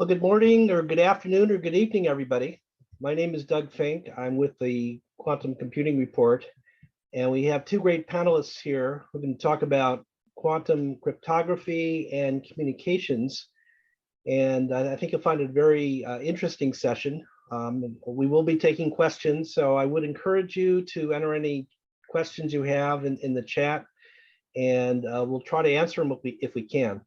Well, good morning or good afternoon or good evening, everybody. My name is Doug Finke. I'm with the Quantum Computing Report, and we have two great panelists here who can talk about quantum cryptography and communications. And I think you'll find it a very interesting session. We will be taking questions, so I would encourage you to enter any questions you have in the chat, and we'll try to answer them if we can.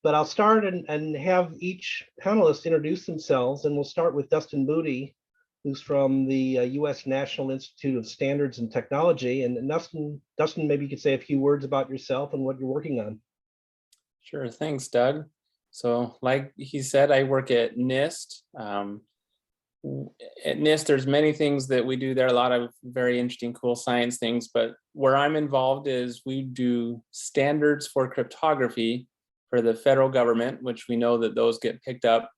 But I'll start and have each panelist introduce themselves, and we'll start with Dustin Moody, who's from the U.S. National Institute of Standards and Technology. And Dustin, maybe you could say a few words about yourself and what you're working on. Sure, thanks, Doug. So like he said, I work at NIST. At NIST, there's many things that we do there, a lot of very interesting, cool science things, but where I'm involved is we do standards for cryptography for the federal government, which we know that those get picked up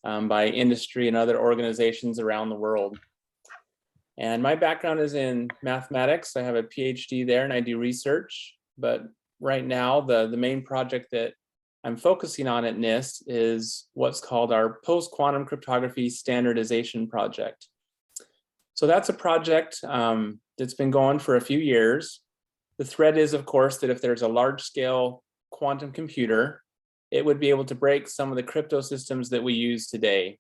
by industry and other organizations around the world. And my background is in mathematics. I have a PhD there and I do research, but right now the main project that I'm focusing on at NIST is what's called our post-quantum cryptography standardization project. So that's a project that's been going for a few years. The thread is, of course, that if there's a large-scale quantum computer, it would be able to break some of the crypto systems that we use today.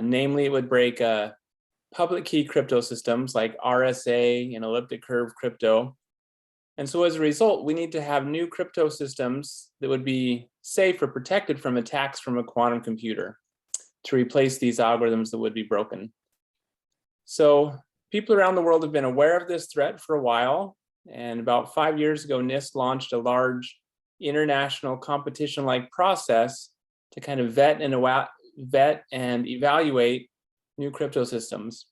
Namely, it would break public key crypto systems like RSA and elliptic curve crypto. And so as a result, we need to have new crypto systems that would be safe or protected from attacks from a quantum computer to replace these algorithms that would be broken. So people around the world have been aware of this threat for a while. And about 5 years ago, NIST launched a large international competition-like process to kind of vet and evaluate new crypto systems.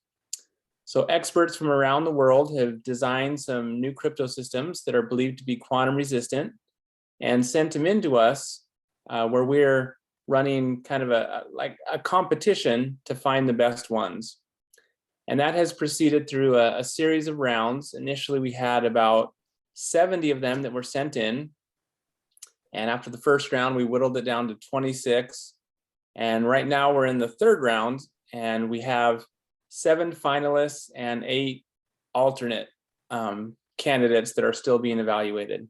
So experts from around the world have designed some new crypto systems that are believed to be quantum resistant and sent them into us where we're running kind of a competition to find the best ones. And that has proceeded through a series of rounds. Initially, we had about 70 of them that were sent in. And after the first round, we whittled it down to 26. And right now we're in the third round and we have 7 finalists and 8 alternate candidates that are still being evaluated.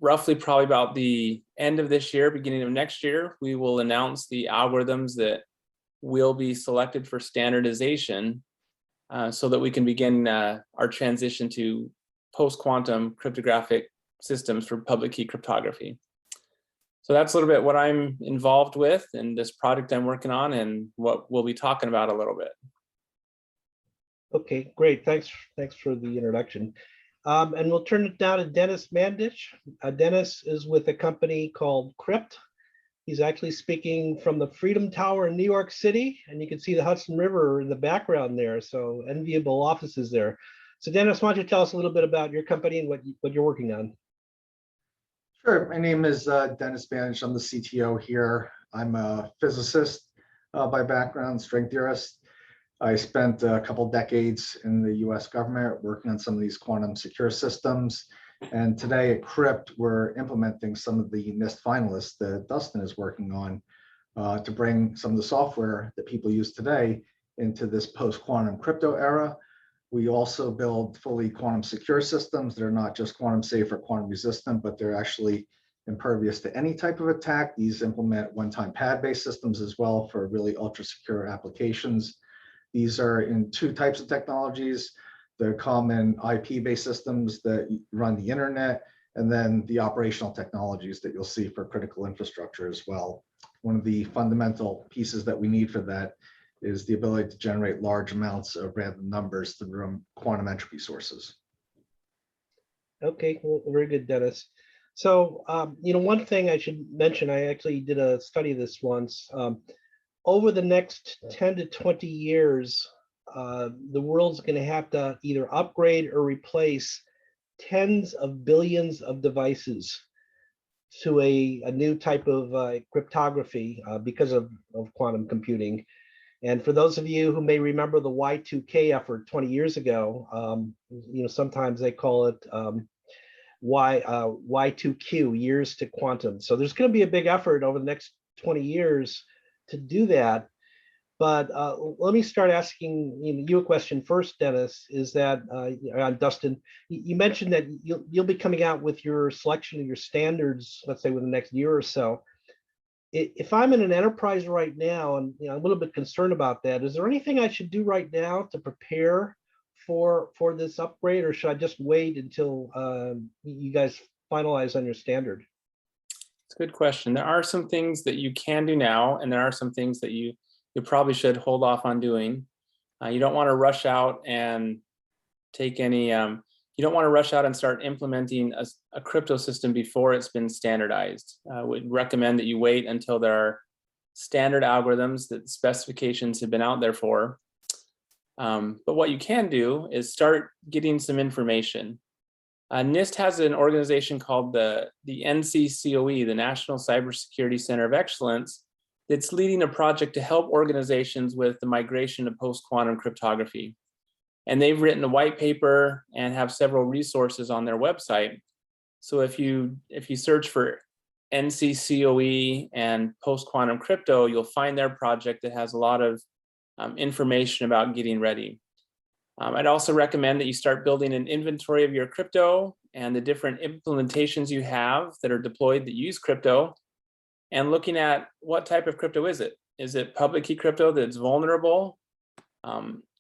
Roughly probably about the end of this year, beginning of next year, we will announce the algorithms that will be selected for standardization so that we can begin our transition to post-quantum cryptographic systems for public key cryptography. So that's a little bit what I'm involved with and this project I'm working on and what we'll be talking about a little bit. Okay, great. Thanks for the introduction. And we'll turn it now to Denis Mandich. Denis is with a company called Qrypt. He's actually speaking from the Freedom Tower in New York City, and you can see the Hudson River in the background there. So enviable offices there. So Denis, why don't you tell us a little bit about your company and what you're working on? Sure. My name is Denis Mandich. I'm the CTO here. I'm a physicist by background, string theorist. I spent a couple decades in the US government working on some of these quantum secure systems. And today at Qrypt, we're implementing some of the NIST finalists that Dustin is working on to bring some of the software that people use today into this post-quantum crypto era. We also build fully quantum secure systems that are not just quantum safe or quantum resistant, but they're actually impervious to any type of attack. These implement one-time pad-based systems as well for really ultra-secure applications. These are in 2 types of technologies: the common IP-based systems that run the internet, and then the operational technologies that you'll see for critical infrastructure as well. One of the fundamental pieces that we need for that is the ability to generate large amounts of random numbers through quantum entropy sources. Okay, well, very good, Denis. So, one thing I should mention, I actually did a study of this once. Over the next 10 to 20 years, the world's going to have to either upgrade or replace tens of billions of devices to a new type of cryptography because of quantum computing. And for those of you who may remember the Y2K effort 20 years ago, sometimes they call it Y2Q, years to quantum. So there's going to be a big effort over the next 20 years to do that. But let me start asking you a question first, Denis. Is that Dustin? You mentioned that you'll be coming out with your selection of your standards, let's say within the next year or so. If I'm in an enterprise right now, and I'm a little bit concerned about that, is there anything I should do right now to prepare for this upgrade, or should I just wait until you guys finalize on your standard? It's a good question. There are some things that you can do now, and there are some things that you probably should hold off on doing. You don't want to rush out and take any, you don't want to rush out and start implementing a crypto system before it's been standardized. I would recommend that you wait until there are standard algorithms that specifications have been out there for. But what you can do is start getting some information. NIST has an organization called the NCCOE, the National Cybersecurity Center of Excellence, that's leading a project to help organizations with the migration to post-quantum cryptography. And they've written a white paper and have several resources on their website. So if you search for NCCOE and post-quantum crypto, you'll find their project that has a lot of information about getting ready. I'd also recommend that you start building an inventory of your crypto and the different implementations you have that are deployed that use crypto, and looking at what type of crypto is it? Is it public key crypto that's vulnerable?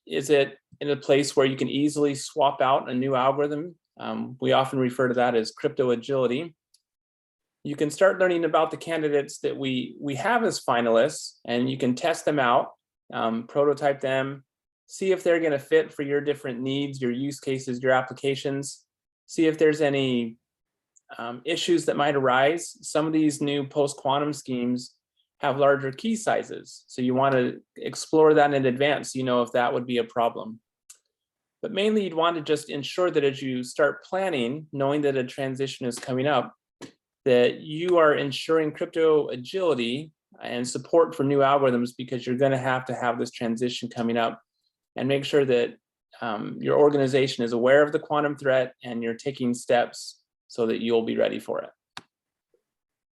Is it in a place where you can easily swap out a new algorithm? We often refer to that as crypto agility. You can start learning about the candidates that we have as finalists, and you can test them out, prototype them, see if they're going to fit for your different needs, your use cases, your applications, see if there's any issues that might arise. Some of these new post-quantum schemes have larger key sizes, so you want to explore that in advance, if that would be a problem. But mainly you'd want to just ensure that as you start planning, knowing that a transition is coming up, that you are ensuring crypto agility and support for new algorithms, because you're going to have this transition coming up, and make sure that your organization is aware of the quantum threat and you're taking steps so that you'll be ready for it.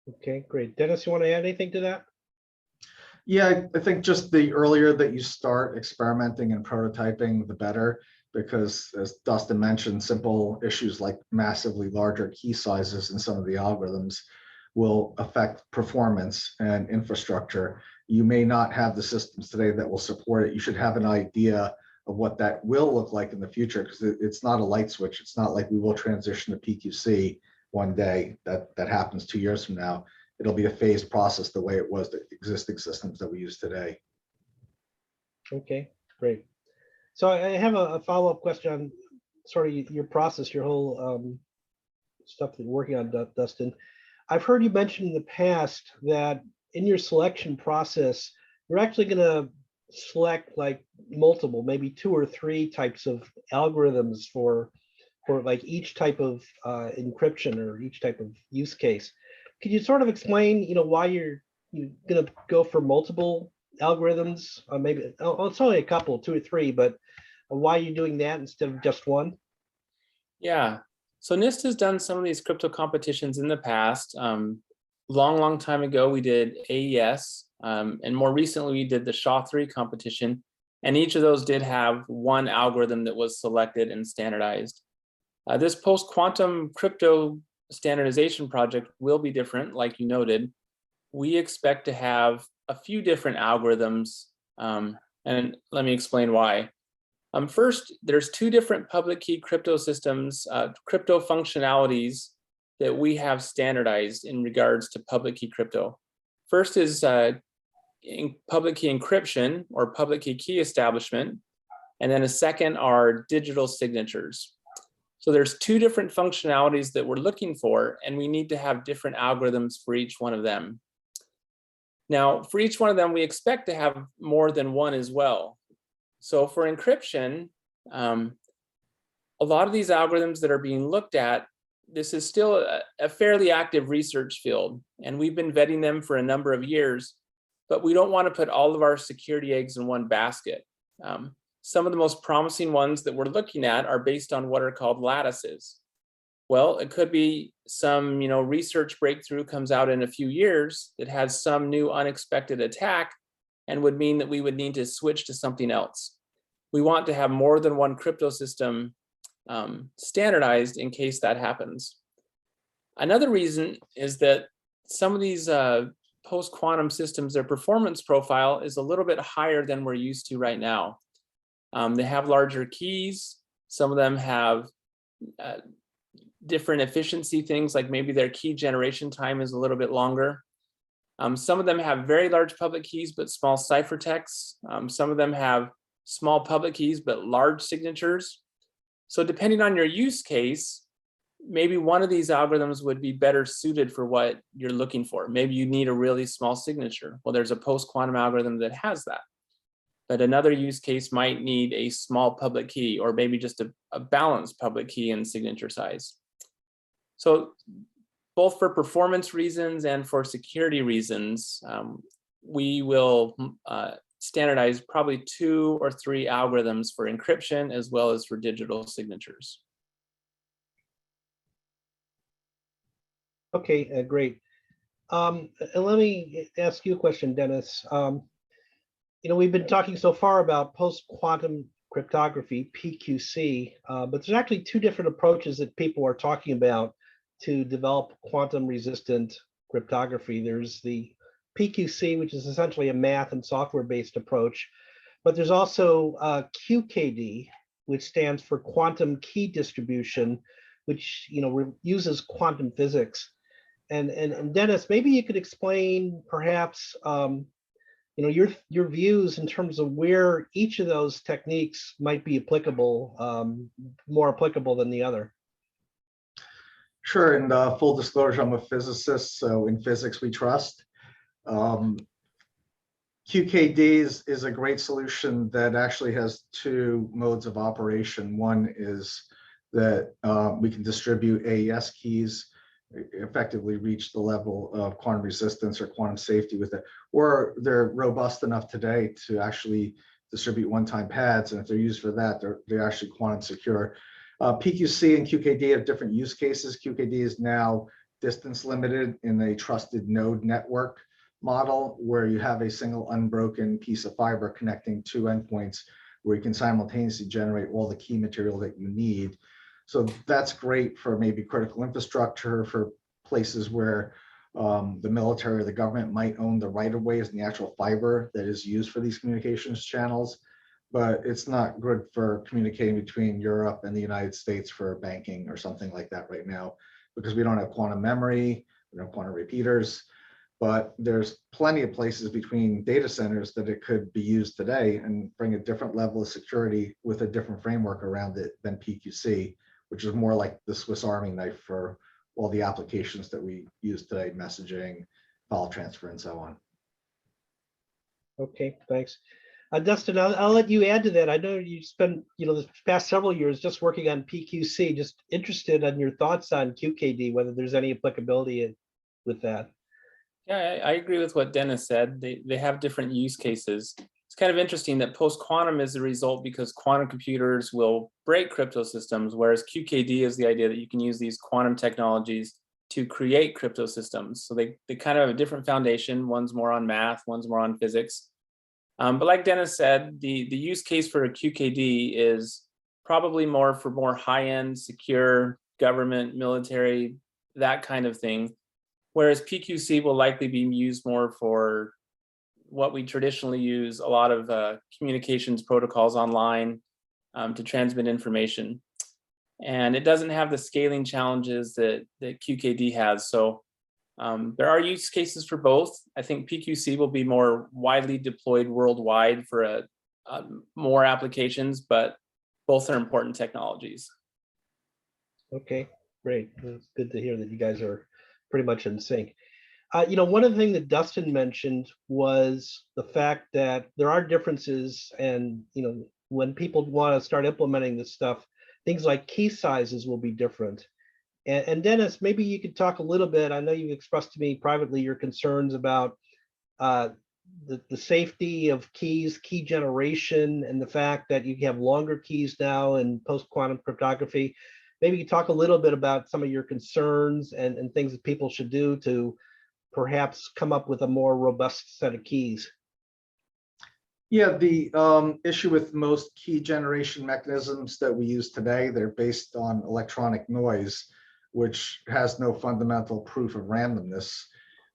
Okay, great. Denis, you want to add anything to that? Yeah, I think just the earlier that you start experimenting and prototyping, the better, because as Dustin mentioned, simple issues like massively larger key sizes in some of the algorithms will affect performance and infrastructure. You may not have the systems today that will support it. You should have an idea of what that will look like in the future, because it's not a light switch. It's not like we will transition to PQC one day. That happens 2 years from now. It'll be a phased process the way it was the existing systems that we use today. Okay, great. So I have a follow-up question on sort of your process, your whole stuff that you're working on, Dustin. I've heard you mention in the past that in your selection process, you're actually going to select like multiple, maybe 2 or 3 types of algorithms for like each type of encryption or each type of use case. Could you sort of explain, why you're going to go for multiple algorithms? Maybe it's only a couple, 2 or 3, but why you're doing that instead of just one? Yeah. So NIST has done some of these crypto competitions in the past. Long time ago, we did AES, and more recently we did the SHA-3 competition, and each of those did have one algorithm that was selected and standardized. This post-quantum crypto standardization project will be different, like you noted. We expect to have a few different algorithms, and let me explain why. First, there's 2 different public key crypto systems, crypto functionalities that we have standardized in regards to public key crypto. First is public key encryption or public key establishment, and then a second are digital signatures. So there's 2 different functionalities that we're looking for, and we need to have different algorithms for each one of them. Now, for each one of them, we expect to have more than one as well. So for encryption, a lot of these algorithms that are being looked at, this is still a fairly active research field, and we've been vetting them for a number of years, but we don't want to put all of our security eggs in one basket. Some of the most promising ones that we're looking at are based on what are called lattices. Well, it could be some, research breakthrough comes out in a few years that has some new unexpected attack and would mean that we would need to switch to something else. We want to have more than one crypto system standardized in case that happens. Another reason is that some of these post-quantum systems, their performance profile is a little bit higher than we're used to right now. They have larger keys. Some of them have different efficiency things, like maybe their key generation time is a little bit longer. Some of them have very large public keys, but small ciphertexts. Some of them have small public keys, but large signatures. So depending on your use case, maybe one of these algorithms would be better suited for what you're looking for. Maybe you need a really small signature. Well, there's a post-quantum algorithm that has that. But another use case might need a small public key, or maybe just a balanced public key and signature size. So both for performance reasons and for security reasons, we will standardize probably 2 or 3 algorithms for encryption as well as for digital signatures. Okay, great. And let me ask you a question, Denis. We've been talking so far about post-quantum cryptography, PQC, but there's actually 2 different approaches that people are talking about to develop quantum-resistant cryptography. There's the PQC, which is essentially a math and software-based approach, but there's also QKD, which stands for quantum key distribution, which uses quantum physics. And Denis, maybe you could explain perhaps your views in terms of where each of those techniques might be applicable, more applicable than the other. Sure, and full disclosure, I'm a physicist, so in physics we trust. QKD is a great solution that actually has 2 modes of operation. One is that we can distribute AES keys, effectively reach the level of quantum resistance or quantum safety with it, or they're robust enough today to actually distribute one-time pads, and if they're used for that, they're actually quantum secure. PQC and QKD have different use cases. QKD is now distance limited in a trusted node network model, where you have a single unbroken piece of fiber connecting 2 endpoints, where you can simultaneously generate all the key material that you need. So that's great for maybe critical infrastructure, for places where the military or the government might own the right-of-ways and the actual fiber that is used for these communications channels. But it's not good for communicating between Europe and the United States for banking or something like that right now, because we don't have quantum memory, we don't have quantum repeaters. But there's plenty of places between data centers that it could be used today and bring a different level of security with a different framework around it than PQC, which is more like the Swiss Army knife for all the applications that we use today, messaging, file transfer, and so on. Okay, thanks. Dustin, I'll let you add to that. I know you spent the past several years just working on PQC. Just interested in your thoughts on QKD, whether there's any applicability with that. Yeah, I agree with what Denis said. They have different use cases. It's kind of interesting that post-quantum is the result because quantum computers will break crypto systems, whereas QKD is the idea that you can use these quantum technologies to create crypto systems. So they kind of have a different foundation. One's more on math, one's more on physics. But like Denis said, the use case for a QKD is probably more for more high-end, secure government, military, that kind of thing. Whereas PQC will likely be used more for what we traditionally use, a lot of communications protocols online to transmit information. And it doesn't have the scaling challenges that QKD has. So there are use cases for both. I think PQC will be more widely deployed worldwide for more applications, but both are important technologies. Okay, great. It's good to hear that you guys are pretty much in sync. One of the things that Dustin mentioned was the fact that there are differences, and when people want to start implementing this stuff, things like key sizes will be different. And Denis, maybe you could talk a little bit. I know you've expressed to me privately your concerns about the safety of keys, key generation, and the fact that you have longer keys now in post-quantum cryptography. maybe you talk a little bit about some of your concerns and things that people should do to perhaps come up with a more robust set of keys. Yeah, the issue with most key generation mechanisms that we use today, they're based on electronic noise, which has no fundamental proof of randomness.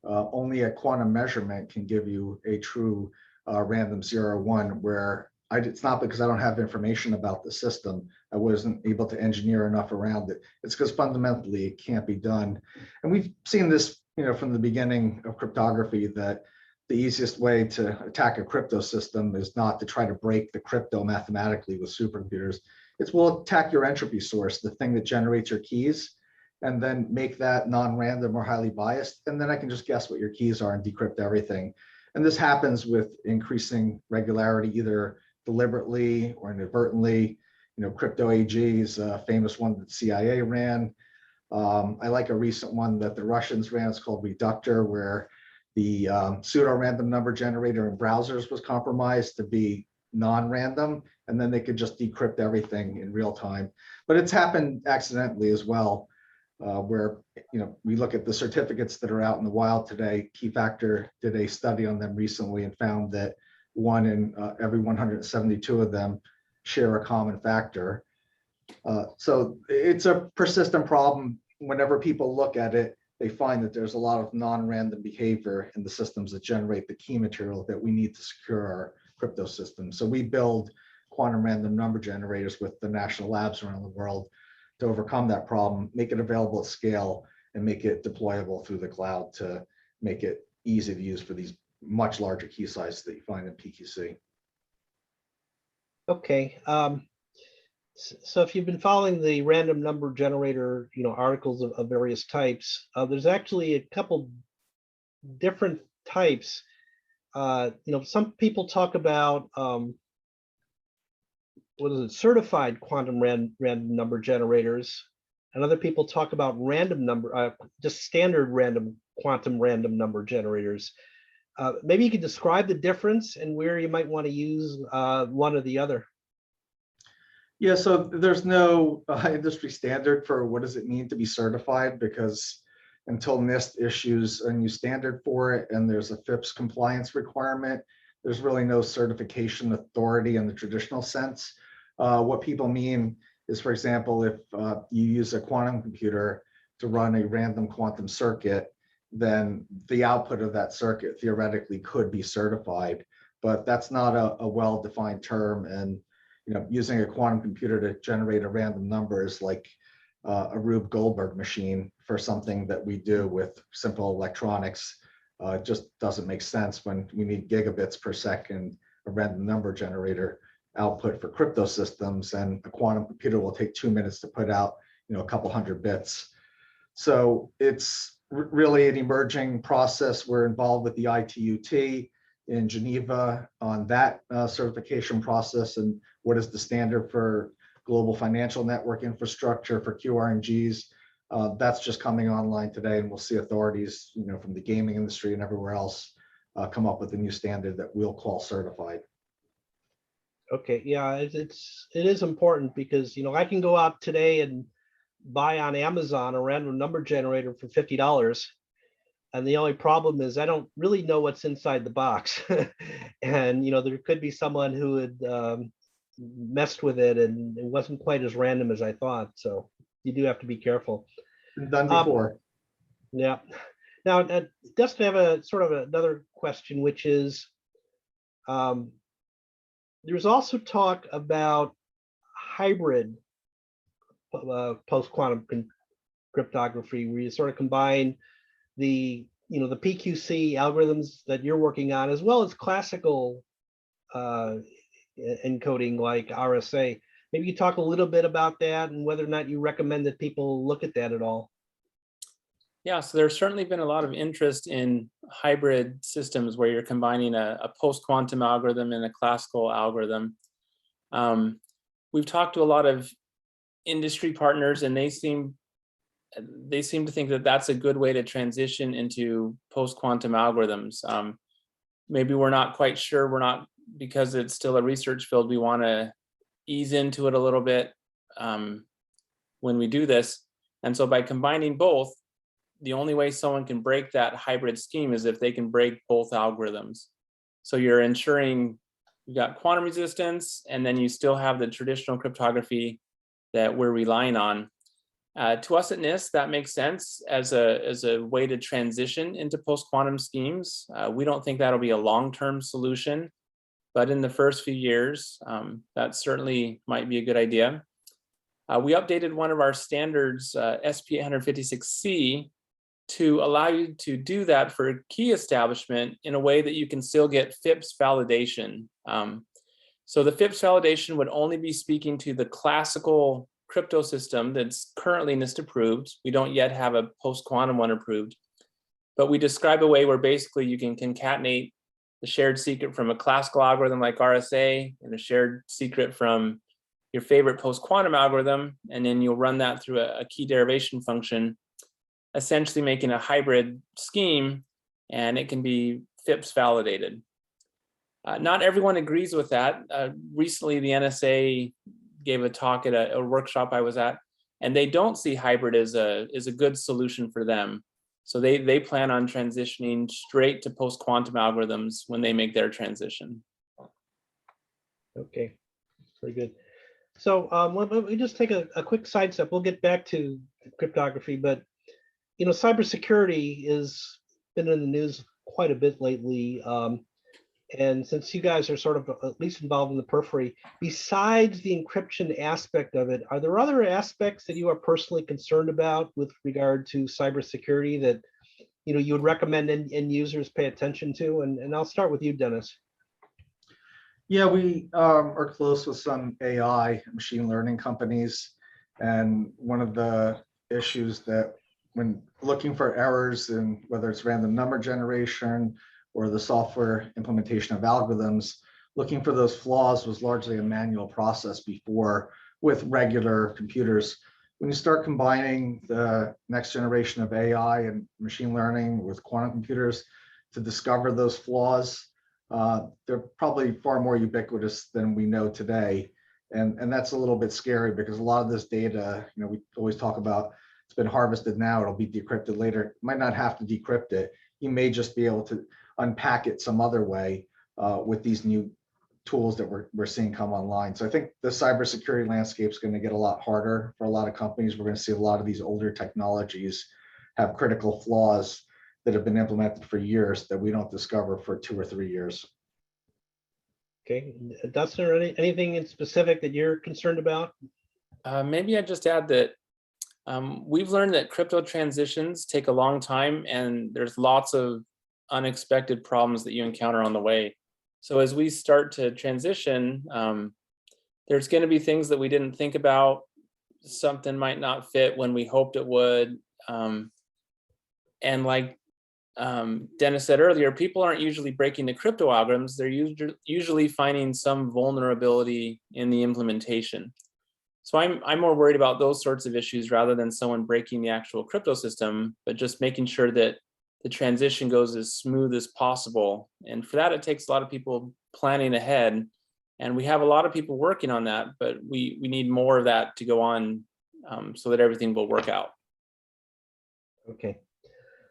Only a quantum measurement can give you a true random 0-1, where it's not because I don't have information about the system. I wasn't able to engineer enough around it. It's because fundamentally it can't be done. And we've seen this, from the beginning of cryptography, that the easiest way to attack a crypto system is not to try to break the crypto mathematically with supercomputers. We'll attack your entropy source, the thing that generates your keys, and then make that non-random or highly biased. And then I can just guess what your keys are and decrypt everything. And this happens with increasing regularity, either deliberately or inadvertently. Crypto AG is a famous one that CIA ran. I like a recent one that the Russians ran. It's called Reductor, where the pseudo-random number generator in browsers was compromised to be non-random, and then they could just decrypt everything in real time. But it's happened accidentally as well, where we look at the certificates that are out in the wild today. Keyfactor did a study on them recently and found that 1 in every 172 of them share a common factor. So it's a persistent problem. Whenever people look at it, they find that there's a lot of non-random behavior in the systems that generate the key material that we need to secure our crypto system. So we build quantum random number generators with the national labs around the world to overcome that problem, make it available at scale, and make it deployable through the cloud to make it easy to use for these much larger key sizes that you find in PQC. Okay. So if you've been following the random number generator, articles of various types, there's actually a couple different types. Some people talk about certified quantum random number generators, and other people talk about just standard quantum random number generators. Maybe you could describe the difference and where you might want to use one or the other. Yeah, so there's no industry standard for what does it mean to be certified, because until NIST issues a new standard for it and there's a FIPS compliance requirement, there's really no certification authority in the traditional sense. What people mean is, for example, if you use a quantum computer to run a random quantum circuit, then the output of that circuit theoretically could be certified, but that's not a well-defined term. And using a quantum computer to generate a random number is like a Rube Goldberg machine for something that we do with simple electronics. Just doesn't make sense when we need gigabits per second, a random number generator output for crypto systems, and a quantum computer will take 2 minutes to put out, a couple hundred bits. So it's really an emerging process. We're involved with the ITUT in Geneva on that certification process, and what is the standard for global financial network infrastructure for QRNGs. That's just coming online today, and we'll see authorities, from the gaming industry and everywhere else come up with a new standard that we'll call certified. Okay, yeah, it is important because I can go out today and buy on Amazon a random number generator for $50. And the only problem is I don't really know what's inside the box. And, there could be someone who had messed with it and it wasn't quite as random as I thought. So you do have to be careful. Been done before. Yeah. Now, Dustin, I have a sort of another question, which is, there's also talk about hybrid post-quantum cryptography, where you sort of combine the the PQC algorithms that you're working on, as well as classical encoding like RSA. Maybe you talk a little bit about that and whether or not you recommend that people look at that at all. Yeah, so there's certainly been a lot of interest in hybrid systems where you're combining a post-quantum algorithm and a classical algorithm. We've talked to a lot of industry partners, and they seem to think that that's a good way to transition into post-quantum algorithms. Maybe we're not quite sure. Because it's still a research field, we want to ease into it a little bit. when we do this. And so by combining both, the only way someone can break that hybrid scheme is if they can break both algorithms. So you're ensuring you've got quantum resistance, and then you still have the traditional cryptography that we're relying on. To us at NIST, that makes sense as a way to transition into post-quantum schemes. We don't think that'll be a long-term solution, but in the first few years, that certainly might be a good idea. We updated one of our standards, SP 856C, to allow you to do that for key establishment in a way that you can still get FIPS validation. So the FIPS validation would only be speaking to the classical crypto system that's currently NIST approved. We don't yet have a post-quantum one approved, but we describe a way where basically you can concatenate the shared secret from a classical algorithm like RSA and a shared secret from your favorite post-quantum algorithm, and then you'll run that through a key derivation function, essentially making a hybrid scheme, and it can be FIPS validated. Not everyone agrees with that. Recently, the NSA gave a talk at a workshop I was at, and they don't see hybrid as a good solution for them. So they plan on transitioning straight to post-quantum algorithms when they make their transition. Okay, very good. So let me just take a quick sidestep. We'll get back to cryptography, but cybersecurity has been in the news quite a bit lately. And since you guys are sort of at least involved in the periphery, besides the encryption aspect of it, are there other aspects that you are personally concerned about with regard to cybersecurity that you would recommend end users pay attention to? And I'll start with you, Denis. Yeah, we are close with some AI machine learning companies. And one of the issues that when looking for errors in whether it's random number generation or the software implementation of algorithms, looking for those flaws was largely a manual process before with regular computers. When you start combining the next generation of AI and machine learning with quantum computers to discover those flaws, they're probably far more ubiquitous than we know today. And that's a little bit scary because a lot of this data, we always talk about it's been harvested now, it'll be decrypted later. You might not have to decrypt it. You may just be able to unpack it some other way with these new tools that we're seeing come online. So I think the cybersecurity landscape is going to get a lot harder for a lot of companies. We're going to see a lot of these older technologies have critical flaws that have been implemented for years that we don't discover for 2 or 3 years. Okay, Dustin, or anything in specific that you're concerned about? Maybe I just add that we've learned that crypto transitions take a long time, and there's lots of unexpected problems that you encounter on the way. So as we start to transition, there's going to be things that we didn't think about. Something might not fit when we hoped it would. And like Denis said earlier, people aren't usually breaking the crypto algorithms. They're usually finding some vulnerability in the implementation. So I'm more worried about those sorts of issues rather than someone breaking the actual crypto system, but just making sure that the transition goes as smooth as possible. And for that, it takes a lot of people planning ahead. And we have a lot of people working on that, but we need more of that to go on so that everything will work out. Okay.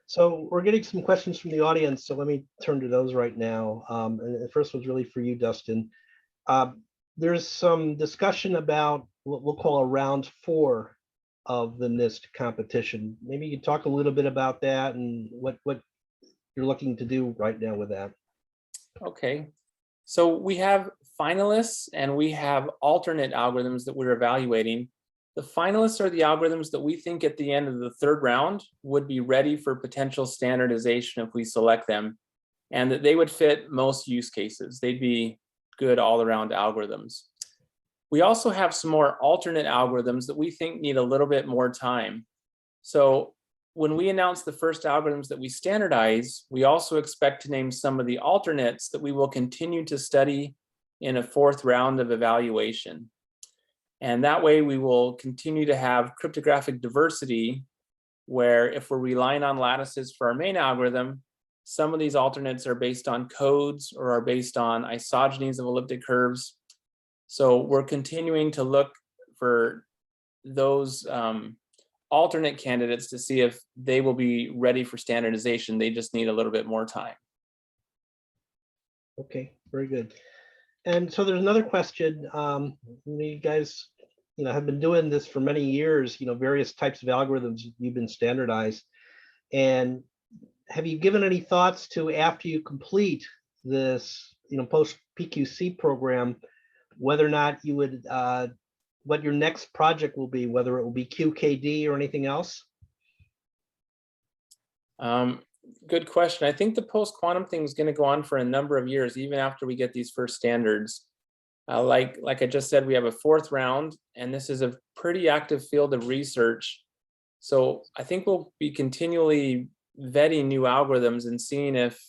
So we're getting some questions from the audience, so let me turn to those right now. And the first one's really for you, Dustin. There's some discussion about what we'll call a round 4 of the NIST competition. Maybe you could talk a little bit about that and what you're looking to do right now with that. Okay, so we have finalists and we have alternate algorithms that we're evaluating. The finalists are the algorithms that we think at the end of the 3rd round would be ready for potential standardization if we select them, and that they would fit most use cases. They'd be good all-around algorithms. We also have some more alternate algorithms that we think need a little bit more time. So when we announce the first algorithms that we standardize, we also expect to name some of the alternates that we will continue to study in a 4th round of evaluation. And that way we will continue to have cryptographic diversity, where if we're relying on lattices for our main algorithm, some of these alternates are based on codes or are based on isogenies of elliptic curves. So we're continuing to look for those alternate candidates to see if they will be ready for standardization. They just need a little bit more time. Okay, very good. And so there's another question. You guys, have been doing this for many years. Various types of algorithms you've been standardized. And have you given any thoughts to, after you complete this, post PQC program, whether or not you would, what your next project will be, whether it will be QKD or anything else? Good question. I think the post-quantum thing is going to go on for a number of years, even after we get these first standards. Like I just said, we have a 4th round, and this is a pretty active field of research. So I think we'll be continually vetting new algorithms and seeing if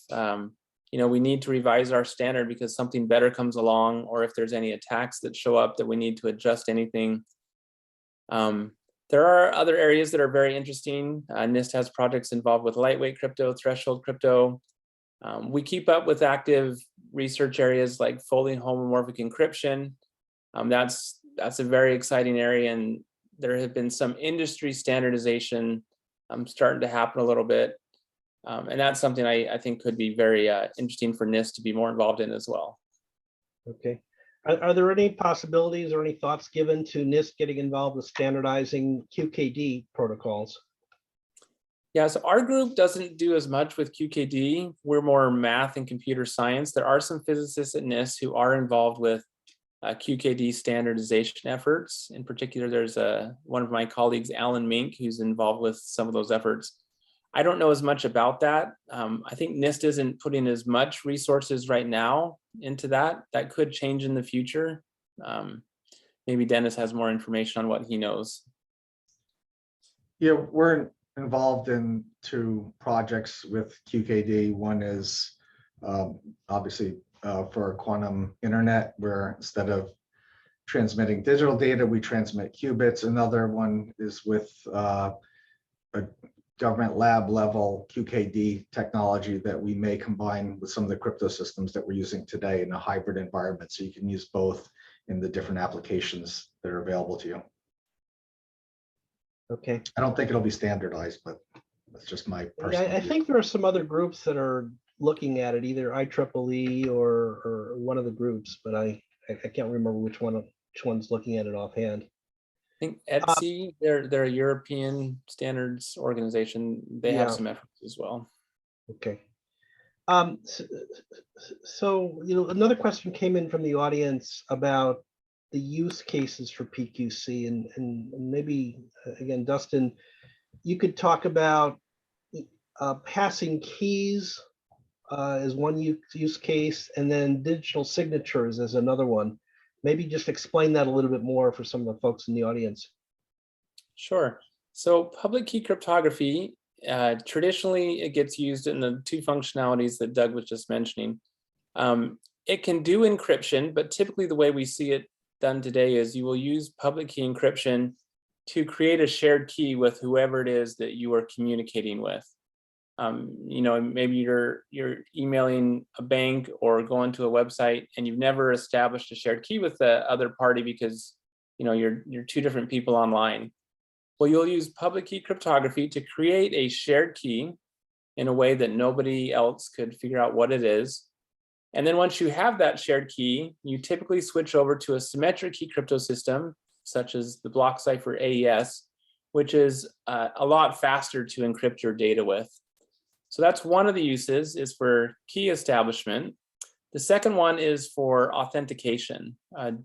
we need to revise our standard because something better comes along, or if there's any attacks that show up that we need to adjust anything. There are other areas that are very interesting. NIST has projects involved with lightweight crypto, threshold crypto. We keep up with active research areas like fully homomorphic encryption. That's a very exciting area, and there have been some industry standardization starting to happen a little bit. And that's something I think could be very interesting for NIST to be more involved in as well. Okay. Are there any possibilities or any thoughts given to NIST getting involved with standardizing QKD protocols? Yeah, so our group doesn't do as much with QKD. We're more math and computer science. There are some physicists at NIST who are involved with QKD standardization efforts. In particular, there's one of my colleagues, Alan Mink, who's involved with some of those efforts. I don't know as much about that. I think NIST isn't putting as much resources right now into that. That could change in the future. Maybe Denis has more information on what he knows. Yeah, we're involved in 2 projects with QKD. One is obviously for quantum internet, where instead of transmitting digital data, we transmit qubits. Another one is with a government lab level QKD technology that we may combine with some of the crypto systems that we're using today in a hybrid environment. So you can use both in the different applications that are available to you. Okay. I don't think it'll be standardized, but that's just my personal I view. think there are some other groups that are looking at it, either IEEE or one of the groups, but I can't remember which one's looking at it offhand. I think ETSI, they're a European standards organization. They have some efforts as well. Okay. So another question came in from the audience about the use cases for PQC, and maybe again, Dustin, you could talk about passing keys as one use case, and then digital signatures as another one. Maybe just explain that a little bit more for some of the folks in the audience. Sure. So public key cryptography, traditionally it gets used in the 2 functionalities that Doug was just mentioning. It can do encryption, but typically the way we see it done today is you will use public key encryption to create a shared key with whoever it is that you are communicating with. Maybe you're emailing a bank or going to a website and you've never established a shared key with the other party because you're 2 different people online. Well, you'll use public key cryptography to create a shared key in a way that nobody else could figure out what it is. And then once you have that shared key, you typically switch over to a symmetric key crypto system, such as the block cipher AES, which is a lot faster to encrypt your data with. So that's one of the uses, is for key establishment. The second one is for authentication,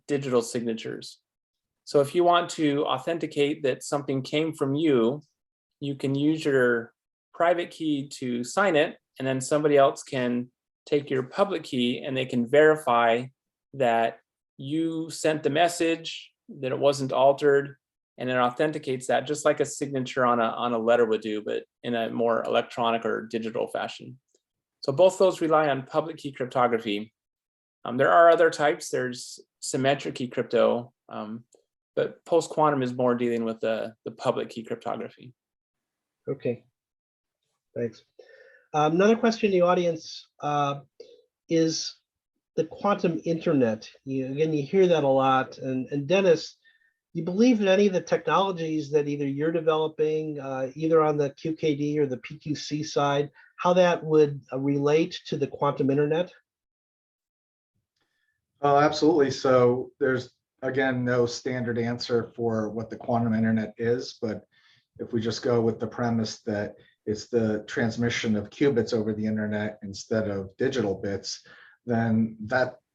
digital signatures. So if you want to authenticate that something came from you, you can use your private key to sign it, and then somebody else can take your public key and they can verify that you sent the message, that it wasn't altered, and it authenticates that just like a signature on a letter would do, but in a more electronic or digital fashion. So both those rely on public key cryptography. There are other types. There's symmetric key crypto, but post-quantum is more dealing with the public key cryptography. Okay, thanks. Another question in the audience is the quantum internet. You hear that a lot. And Denis, you believe in any of the technologies that either you're developing, either on the QKD or the PQC side, how that would relate to the quantum internet? Oh, absolutely. So there's, again, no standard answer for what the quantum internet is, but if we just go with the premise that it's the transmission of qubits over the internet instead of digital bits, then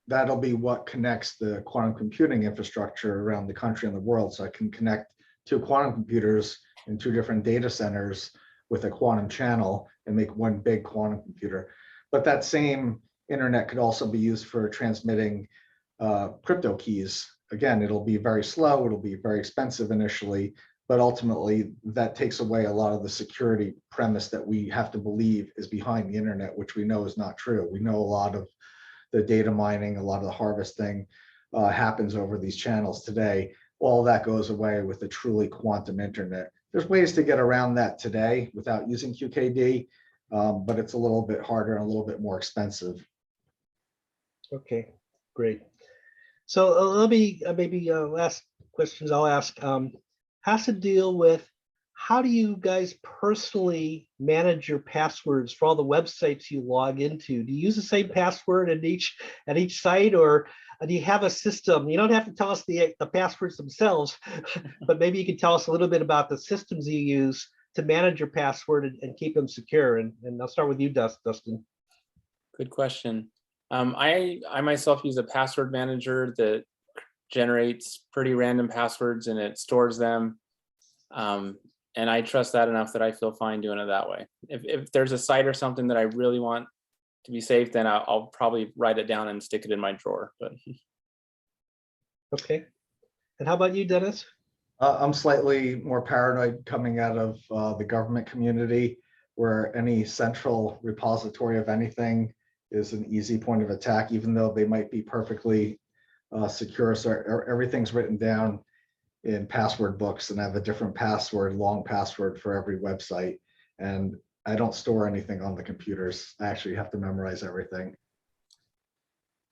that'll be what connects the quantum computing infrastructure around the country and the world. So I can connect two quantum computers in two different data centers with a quantum channel and make one big quantum computer. But that same internet could also be used for transmitting crypto keys. Again, it'll be very slow, it'll be very expensive initially, but ultimately that takes away a lot of the security premise that we have to believe is behind the internet, which we know is not true. We know a lot of the data mining, a lot of the harvesting happens over these channels today. All that goes away with the truly quantum internet. There's ways to get around that today without using QKD, but it's a little bit harder and a little bit more expensive. Okay, great. So let me maybe last questions I'll ask has to deal with how do you guys personally manage your passwords for all the websites you log into? Do you use the same password at each site, or do you have a system? You don't have to tell us the passwords themselves, but maybe you can tell us a little bit about the systems you use to manage your password and keep them secure. And I'll start with you, Dustin. Good question. I myself use a password manager that generates pretty random passwords and it stores them. And I trust that enough that I feel fine doing it that way. If there's a site or something that I really want to be safe, then I'll probably write it down and stick it in my drawer. But okay. And how about you, Denis? I'm slightly more paranoid coming out of the government community, where any central repository of anything is an easy point of attack, even though they might be perfectly secure. So everything's written down in password books, and I have a different password, long password for every website. And I don't store anything on the computers. I actually have to memorize everything.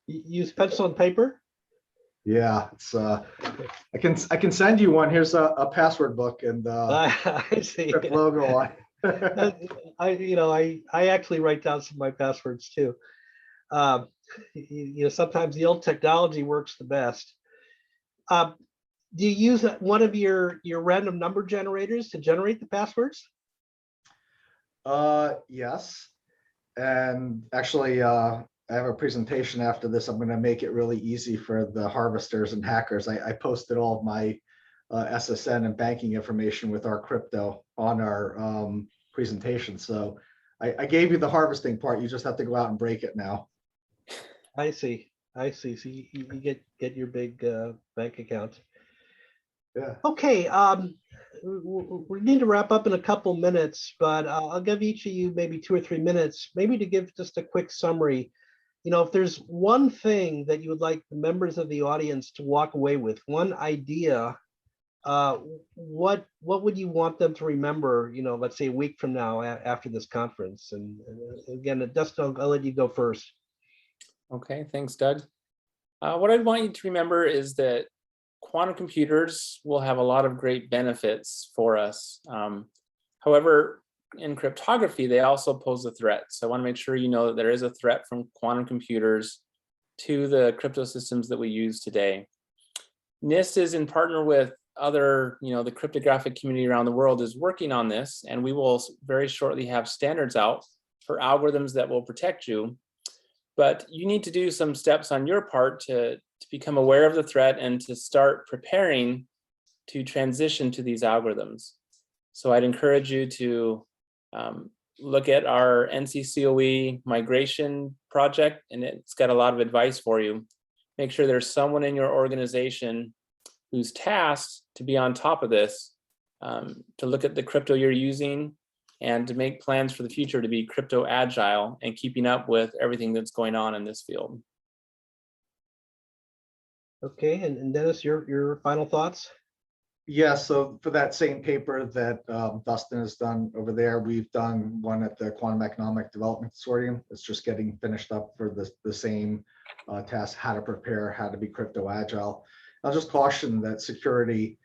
You use pencil and paper? Yeah, it's I can send you one. Here's a password book and I see. Qrypt logo on. I actually write down some of my passwords too. Sometimes the old technology works the best. Do you use one of your random number generators to generate the passwords? Yes, and actually I have a presentation after this. I'm going to make it really easy for the harvesters and hackers. I posted all of my SSN and banking information with our crypto on our presentation. So I gave you the harvesting part. You just have to go out and break it now. I see. So you get your big bank account. Yeah. Okay. We need to wrap up in a couple minutes, but I'll give each of you maybe 2 or 3 minutes, maybe to give just a quick summary. If there's one thing that you would like the members of the audience to walk away with, one idea, what would you want them to remember, let's say a week from now after this conference? And again, Dustin, I'll let you go first. okay, thanks, Doug. What I'd want you to remember is that quantum computers will have a lot of great benefits for us. However, in cryptography, they also pose a threat. So I want to make sure you know that there is a threat from quantum computers to the crypto systems that we use today. NIST is in partner with other, the cryptographic community around the world is working on this, and we will very shortly have standards out for algorithms that will protect you. But you need to do some steps on your part to become aware of the threat and to start preparing to transition to these algorithms. So I'd encourage you to look at our NCCOE migration project, and it's got a lot of advice for you. Make sure there's someone in your organization who's tasked to be on top of this, to look at the crypto you're using and to make plans for the future to be crypto agile and keeping up with everything that's going on in this field. Okay, and Denis, your final thoughts? Yeah, so for that same paper that Dustin has done over there, we've done one at the Quantum Economic Development Consortium. It's just getting finished up for the same task, how to prepare, how to be crypto agile. I'll just caution that security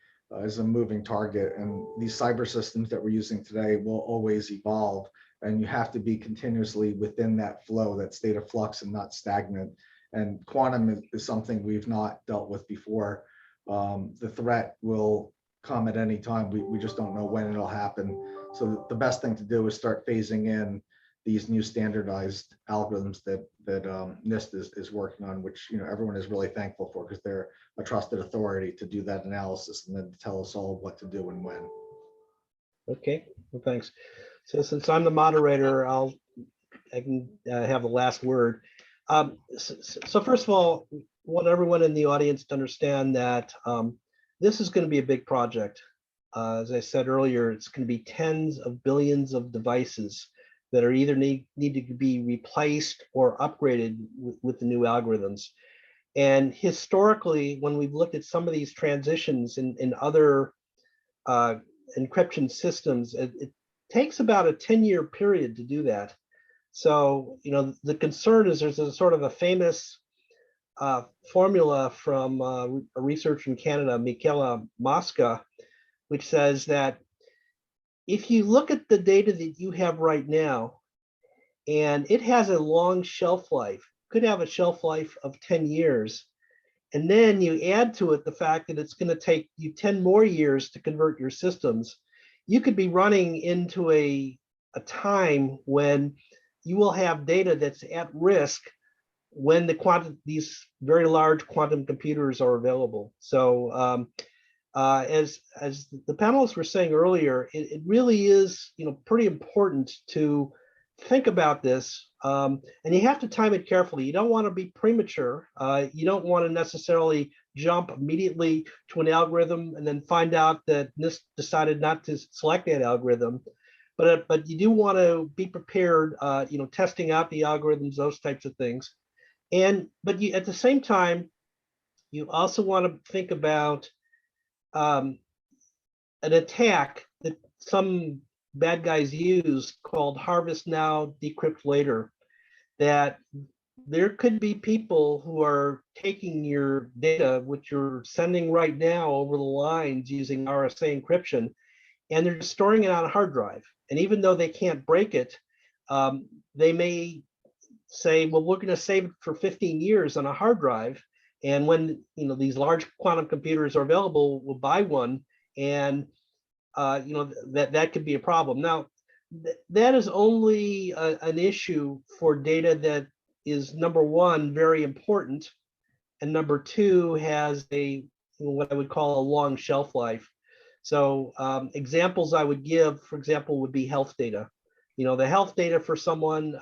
is a moving target, and these cyber systems that we're using today will always evolve, and you have to be continuously within that flow, that state of flux, and not stagnant. And quantum is something we've not dealt with before. The threat will come at any time. We just don't know when it'll happen. So the best thing to do is start phasing in these new standardized algorithms that NIST is working on, which everyone is really thankful for, because they're a trusted authority to do that analysis and then to tell us all what to do and when. Okay, well, thanks. So since I'm the moderator, I can have the last word. So first of all, I want everyone in the audience to understand that this is going to be a big project. As I said earlier, it's going to be tens of billions of devices that are either need to be replaced or upgraded with the new algorithms. And historically, when we've looked at some of these transitions in other encryption systems, it takes about a 10-year period to do that. So, the concern is there's a sort of a famous formula from a researcher in Canada, Michela Mosca, which says that if you look at the data that you have right now, and it has a long shelf life, could have a shelf life of 10 years, and then you add to it the fact that it's going to take you 10 more years to convert your systems, you could be running into a time when you will have data that's at risk when these very large quantum computers are available. So as the panelists were saying earlier, it really is pretty important to think about this, and you have to time it carefully. You don't want to be premature. You don't want to necessarily jump immediately to an algorithm and then find out that NIST decided not to select that algorithm. But you do want to be prepared, testing out the algorithms, those types of things. But at the same time, you also want to think about an attack that some bad guys use called harvest now, decrypt later, that there could be people who are taking your data, which you're sending right now over the lines using RSA encryption, and they're storing it on a hard drive. And even though they can't break it, they may say, well, we're going to save it for 15 years on a hard drive. And when these large quantum computers are available, we'll buy one, and that could be a problem. Now, that is only an issue for data that is, number one, very important, and number two, has what I would call a long shelf life. So examples I would give, for example, would be health data. The health data for someone,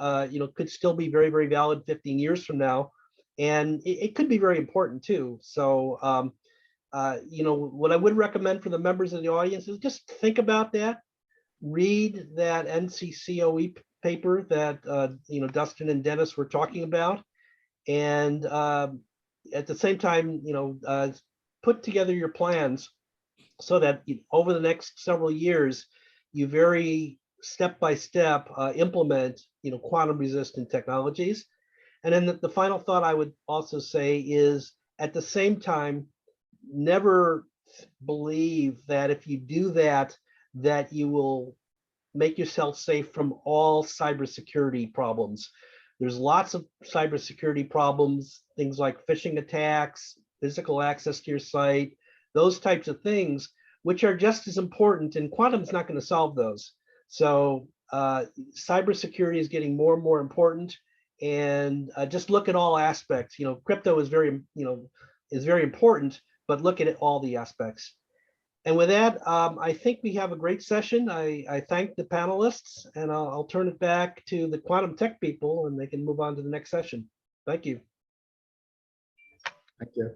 could still be very, very valid 15 years from now, and it could be very important too. So, what I would recommend for the members of the audience is just think about that, read that NCCOE paper that Dustin and Denis were talking about, and at the same time, put together your plans so that over the next several years, you very step-by-step implement quantum resistant technologies. And then the final thought I would also say is, at the same time, never believe that if you do that you will make yourself safe from all cybersecurity problems. There's lots of cybersecurity problems, things like phishing attacks, physical access to your site, those types of things, which are just as important, and quantum is not going to solve those. So cybersecurity is getting more and more important, and just look at all aspects. Crypto is very important, but look at all the aspects. And with that, I think we have a great session. I thank the panelists, and I'll turn it back to the quantum tech people, and they can move on to the next session. Thank you. Thank you.